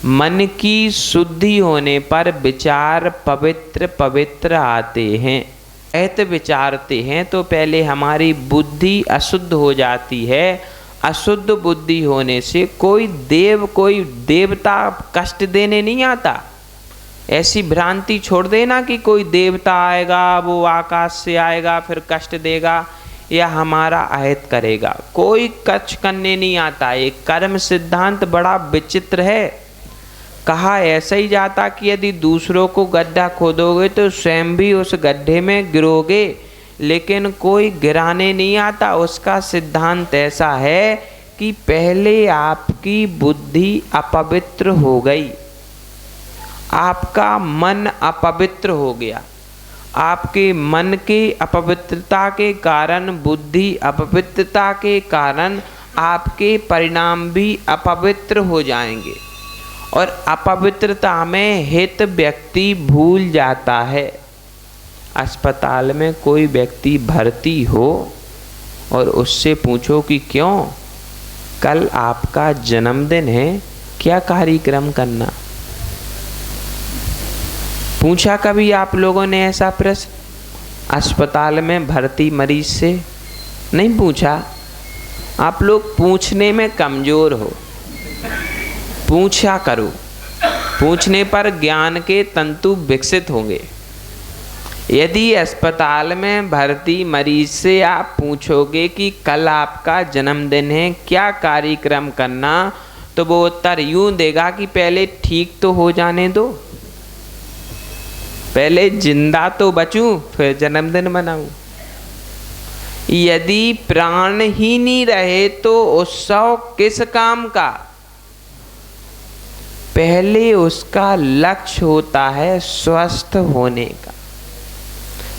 मन की शुद्धि होने पर विचार पवित्र पवित्र आते हैं। ऐत विचारते हैं तो पहले हमारी बुद्धि अशुद्ध हो जाती है। अशुद्ध बुद्धि होने से कोई देवता कष्ट देने नहीं आता। ऐसी भ्रांति छोड़ देना कि कोई देवता आएगा, वो आकाश से आएगा फिर कष्ट देगा या हमारा अहित करेगा। कोई कष्ट करने नहीं आता। ये कर्म सिद्धांत बड़ा विचित्र है। कहा ऐसा ही जाता कि यदि दूसरों को गड्ढा खोदोगे तो स्वयं भी उस गड्ढे में गिरोगे, लेकिन कोई गिराने नहीं आता। उसका सिद्धांत ऐसा है कि पहले आपकी बुद्धि अपवित्र हो गई, आपका मन अपवित्र हो गया। आपके मन की अपवित्रता के कारण, बुद्धि अपवित्रता के कारण आपके परिणाम भी अपवित्र हो जाएंगे। और अपवित्रता में हित व्यक्ति भूल जाता है। अस्पताल में कोई व्यक्ति भर्ती हो और उससे पूछो कि क्यों, कल आपका जन्मदिन है, क्या कार्यक्रम करना? पूछा कभी आप लोगों ने ऐसा प्रश्न अस्पताल में भर्ती मरीज से? नहीं पूछा। आप लोग पूछने में कमजोर हो। पूछा करो, पूछने पर ज्ञान के तंतु विकसित होंगे। यदि अस्पताल में भर्ती मरीज से आप पूछोगे कि कल आपका जन्मदिन है, क्या कार्यक्रम करना, तो वो उत्तर यूं देगा कि पहले ठीक तो हो जाने दो, पहले जिंदा तो बचूं, फिर जन्मदिन मनाऊं। यदि प्राण ही नहीं रहे तो उत्सव किस काम का? पहले उसका लक्ष्य होता है स्वस्थ होने का।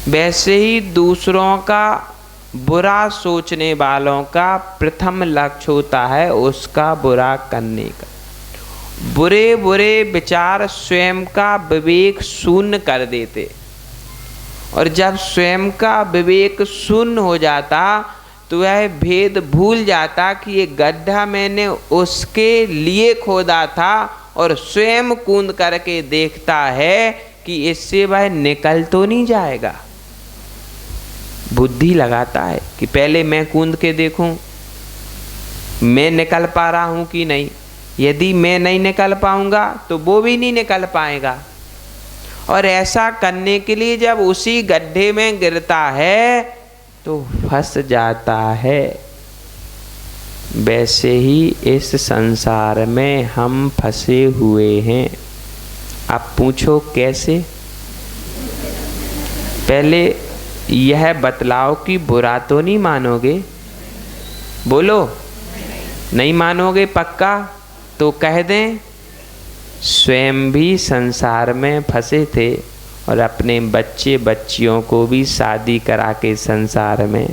वैसे ही दूसरों का बुरा सोचने वालों का प्रथम लक्ष्य होता है उसका बुरा करने का। बुरे बुरे विचार स्वयं का विवेक शून्य कर देते, और जब स्वयं का विवेक शून्य हो जाता तो वह भेद भूल जाता कि ये गड्ढा मैंने उसके लिए खोदा था, और स्वयं कूद करके देखता है कि इससे वह निकल तो नहीं जाएगा। बुद्धि लगाता है कि पहले मैं कूद के देखूं मैं निकल पा रहा हूं कि नहीं। यदि मैं नहीं निकल पाऊंगा तो वो भी नहीं निकल पाएगा। और ऐसा करने के लिए जब उसी गड्ढे में गिरता है तो फंस जाता है। वैसे ही इस संसार में हम फंसे हुए हैं। अब पूछो कैसे? पहले यह बतलाओ कि बुरा तो नहीं मानोगे? बोलो, नहीं मानोगे पक्का? तो कह दें स्वयं भी संसार में फंसे थे और अपने बच्चे बच्चियों को भी शादी करा के संसार में।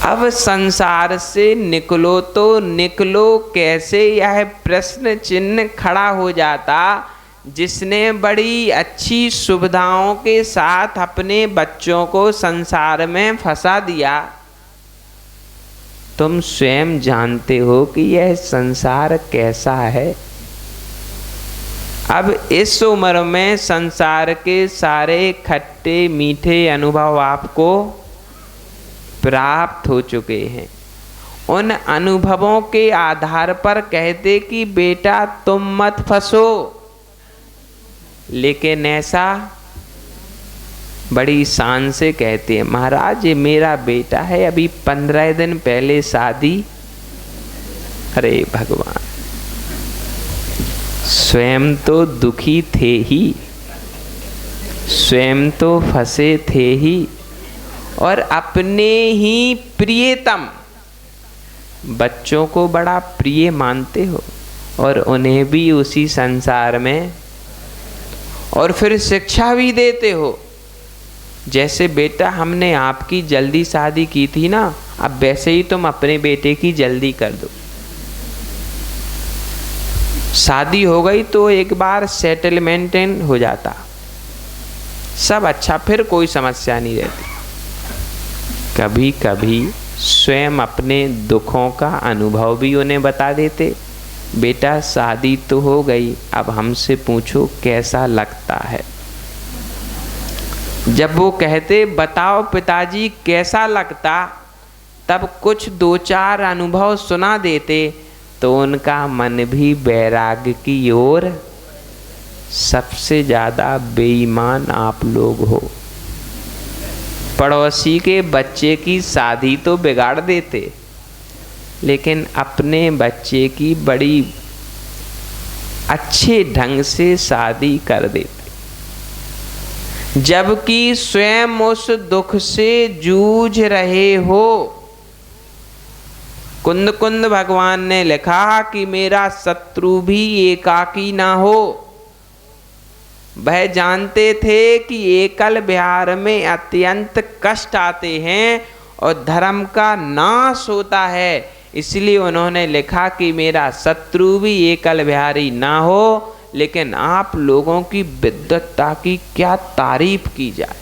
अब संसार से निकलो तो निकलो कैसे, यह प्रश्न चिन्ह खड़ा हो जाता। जिसने बड़ी अच्छी सुविधाओं के साथ अपने बच्चों को संसार में फंसा दिया, तुम स्वयं जानते हो कि यह संसार कैसा है। अब इस उम्र में संसार के सारे खट्टे मीठे अनुभव आपको प्राप्त हो चुके हैं। उन अनुभवों के आधार पर कहते कि बेटा तुम मत फंसो, लेकिन ऐसा बड़ी शान से कहते हैं, महाराज ये मेरा बेटा है, अभी 15 दिन पहले शादी। अरे भगवान, स्वयं तो दुखी थे ही, स्वयं तो फंसे थे ही, और अपने ही प्रियतम बच्चों को बड़ा प्रिय मानते हो और उन्हें भी उसी संसार में, और फिर शिक्षा भी देते हो। जैसे बेटा हमने आपकी जल्दी शादी की थी ना, अब वैसे ही तुम अपने बेटे की जल्दी कर दो। शादी हो गई तो एक बार सेटलमेंट हो जाता, सब अच्छा, फिर कोई समस्या नहीं रहती। कभी कभी स्वयं अपने दुखों का अनुभव भी उन्हें बता देते। बेटा शादी तो हो गई, अब हमसे पूछो कैसा लगता है। जब वो कहते बताओ पिताजी कैसा लगता, तब कुछ 2-4 अनुभव सुना देते तो उनका मन भी वैराग्य की ओर। सबसे ज़्यादा बेईमान आप लोग हो। पड़ोसी के बच्चे की शादी तो बिगाड़ देते, लेकिन अपने बच्चे की बड़ी अच्छे ढंग से शादी कर देते, जबकि स्वयं उस दुख से जूझ रहे हो। कुंद कुंद भगवान ने लिखा कि मेरा शत्रु भी एकाकी ना हो। वह जानते थे कि एकल विहार में अत्यंत कष्ट आते हैं और धर्म का नाश होता है। इसलिए उन्होंने लिखा कि मेरा शत्रु भी एकल बिहारी ना हो, लेकिन आप लोगों की विद्वत्ता की क्या तारीफ की जाए।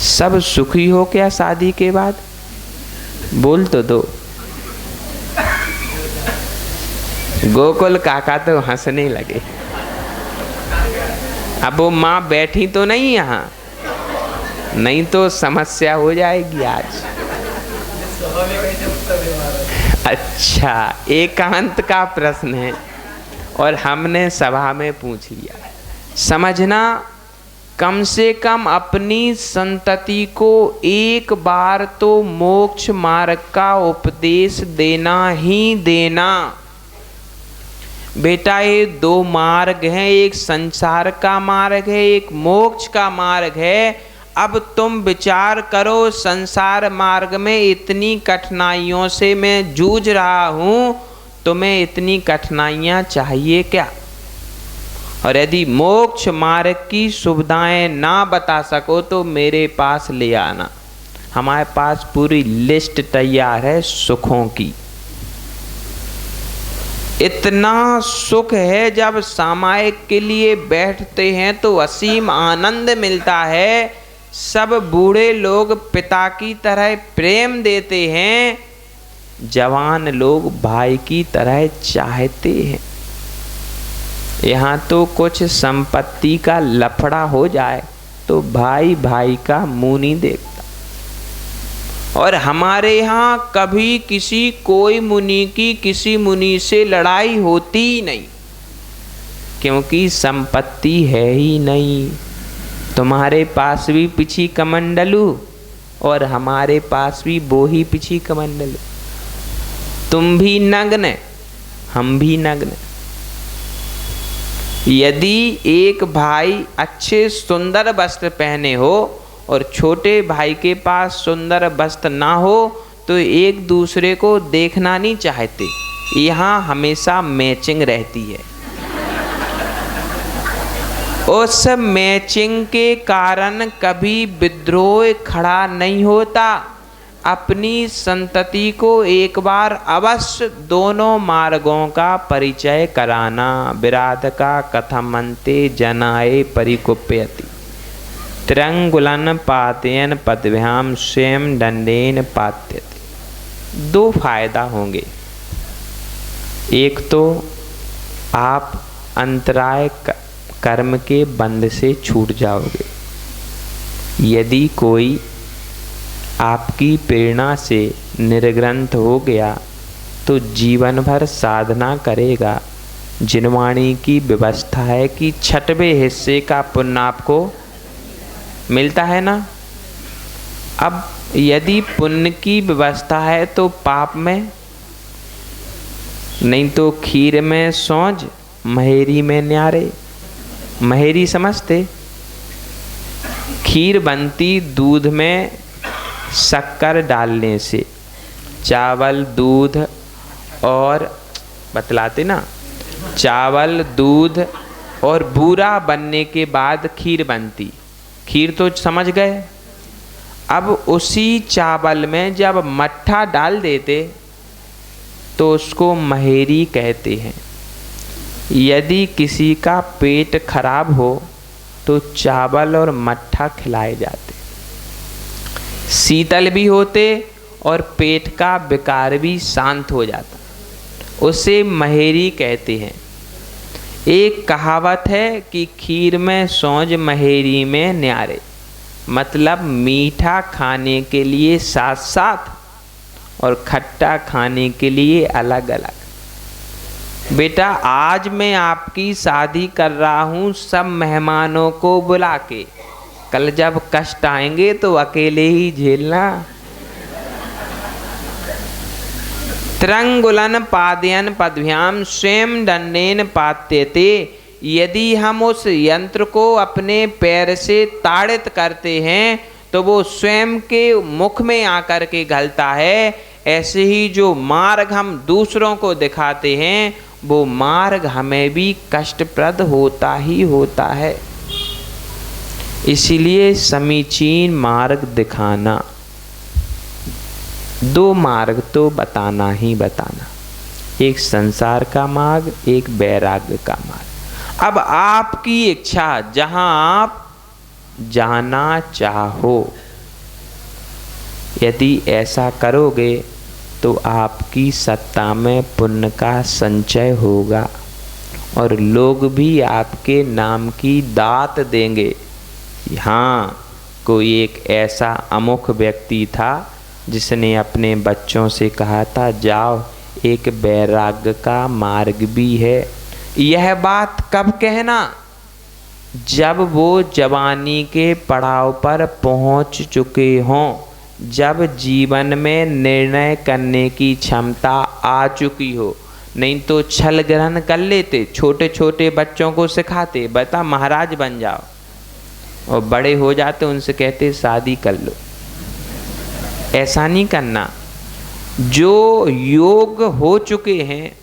सब सुखी हो क्या शादी के बाद? बोल तो दो। गोकुल काका तो हंसने लगे। अब वो माँ बैठी तो नहीं यहाँ, नहीं तो समस्या हो जाएगी आज। अच्छा, एकांत का प्रश्न है और हमने सभा में पूछ लिया। समझना, कम से कम अपनी संतति को एक बार तो मोक्ष मार्ग का उपदेश देना ही देना। बेटा, ये दो मार्ग हैं, एक संसार का मार्ग है, एक मोक्ष का मार्ग है। अब तुम विचार करो, संसार मार्ग में इतनी कठिनाइयों से मैं जूझ रहा हूँ, तुम्हें इतनी कठिनाइयाँ चाहिए क्या? और यदि मोक्ष मार्ग की सुविधाएं ना बता सको तो मेरे पास ले आना, हमारे पास पूरी लिस्ट तैयार है सुखों की। इतना सुख है, जब सामायिक के लिए बैठते हैं तो असीम आनंद मिलता है। सब बूढ़े लोग पिता की तरह प्रेम देते हैं, जवान लोग भाई की तरह चाहते हैं। यहाँ तो कुछ संपत्ति का लफड़ा हो जाए तो भाई भाई का मुंह नहीं देखता। और हमारे यहाँ कभी कोई मुनि की किसी मुनि से लड़ाई होती ही नहीं, क्योंकि संपत्ति है ही नहीं। तुम्हारे पास भी पिछी कमंडलू और हमारे पास भी वो ही पिछी कमंडलू। तुम भी नग्न, हम भी नग्न। यदि एक भाई अच्छे सुंदर वस्त्र पहने हो और छोटे भाई के पास सुंदर वस्त्र ना हो तो एक दूसरे को देखना नहीं चाहते। यहाँ हमेशा मैचिंग रहती है। उस मैचिंग के कारण कभी विद्रोह खड़ा नहीं होता। अपनी संतति को एक बार अवश्य दोनों मार्गों का परिचय कराना। विराध का कथमन्ते जनाए परिकुप्यति त्रिंगुलन पातयन पदभ्याम स्वयं दंडेन पात्यते। दो फायदा होंगे। एक तो आप अंतराय कर्म के बंध से छूट जाओगे। यदि कोई आपकी प्रेरणा से निर्ग्रंथ हो गया तो जीवन भर साधना करेगा। जिनवाणी की व्यवस्था है कि 6वें हिस्से का पुण्य आपको मिलता है ना। अब यदि पुण्य की व्यवस्था है तो पाप में नहीं, तो खीर में सौंज महेरी में न्यारे। महेरी समझते? खीर बनती दूध में शक्कर डालने से। चावल दूध और बतलाते ना, चावल दूध और बूरा बनने के बाद खीर बनती। खीर तो समझ गए। अब उसी चावल में जब मट्ठा डाल देते तो उसको महेरी कहते हैं। यदि किसी का पेट खराब हो तो चावल और मट्ठा खिलाए जाते, शीतल भी होते और पेट का विकार भी शांत हो जाता। उसे महेरी कहते हैं। एक कहावत है कि खीर में सौंज महेरी में न्यारे, मतलब मीठा खाने के लिए साथ साथ और खट्टा खाने के लिए अलग अलग। बेटा, आज मैं आपकी शादी कर रहा हूँ सब मेहमानों को बुला के। कल जब कष्ट आएंगे तो अकेले ही झेलना। त्रिंगुलन पादयन पदभ्याम स्वयं दंडेन पात्यते। यदि हम उस यंत्र को अपने पैर से ताड़ित करते हैं तो वो स्वयं के मुख में आकर के गलता है। ऐसे ही जो मार्ग हम दूसरों को दिखाते हैं वो मार्ग हमें भी कष्टप्रद होता ही होता है। इसीलिए समीचीन मार्ग दिखाना। दो मार्ग तो बताना ही बताना, एक संसार का मार्ग, एक वैराग्य का मार्ग। अब आपकी इच्छा, जहां आप जाना चाहो, यदि ऐसा करोगे तो आपकी सत्ता में पुण्य का संचय होगा और लोग भी आपके नाम की दात देंगे। हाँ, कोई एक ऐसा अमुख व्यक्ति था जिसने अपने बच्चों से कहा था, जाओ एक वैराग्य का मार्ग भी है। यह बात कब कहना? जब वो जवानी के पड़ाव पर पहुंच चुके हों, जब जीवन में निर्णय करने की क्षमता आ चुकी हो। नहीं तो छल ग्रहण कर लेते, छोटे छोटे बच्चों को सिखाते, बता महाराज बन जाओ, और बड़े हो जाते उनसे कहते शादी कर लो। ऐसा नहीं करना। जो योग हो चुके हैं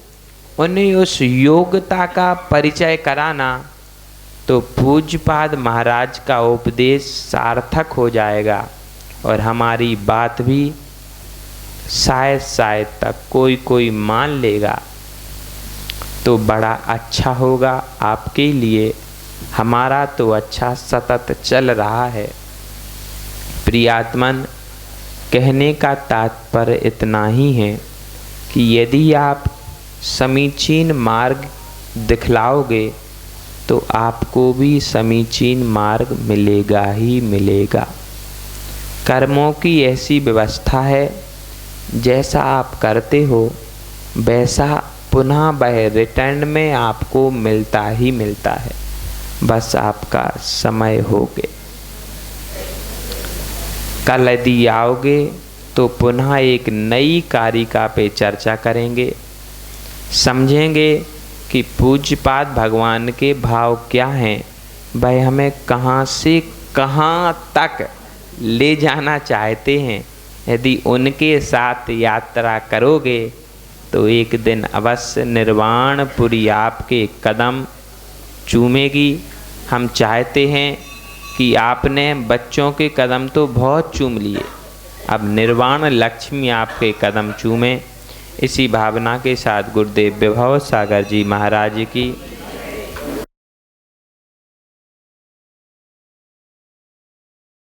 उन्हें उस योग्यता का परिचय कराना, तो पूज्यपाद महाराज का उपदेश सार्थक हो जाएगा और हमारी बात भी शायद तक कोई मान लेगा, तो बड़ा अच्छा होगा आपके लिए। हमारा तो अच्छा सतत चल रहा है। प्रियात्मन, कहने का तात्पर्य इतना ही है कि यदि आप समीचीन मार्ग दिखलाओगे तो आपको भी समीचीन मार्ग मिलेगा ही मिलेगा। कर्मों की ऐसी व्यवस्था है, जैसा आप करते हो वैसा पुनः वह रिटर्न में आपको मिलता ही मिलता है। बस आपका समय हो गया। कल यदि आओगे तो पुनः एक नई कारिका पे चर्चा करेंगे, समझेंगे कि पूज्यपाद भगवान के भाव क्या हैं, वह हमें कहाँ से कहाँ तक ले जाना चाहते हैं। यदि उनके साथ यात्रा करोगे तो एक दिन अवश्य निर्वाणपुरी आपके कदम चूमेगी। हम चाहते हैं कि आपने बच्चों के कदम तो बहुत चूम लिए, अब निर्वाण लक्ष्मी आपके कदम चूमे। इसी भावना के साथ गुरुदेव विभव सागर जी महाराज की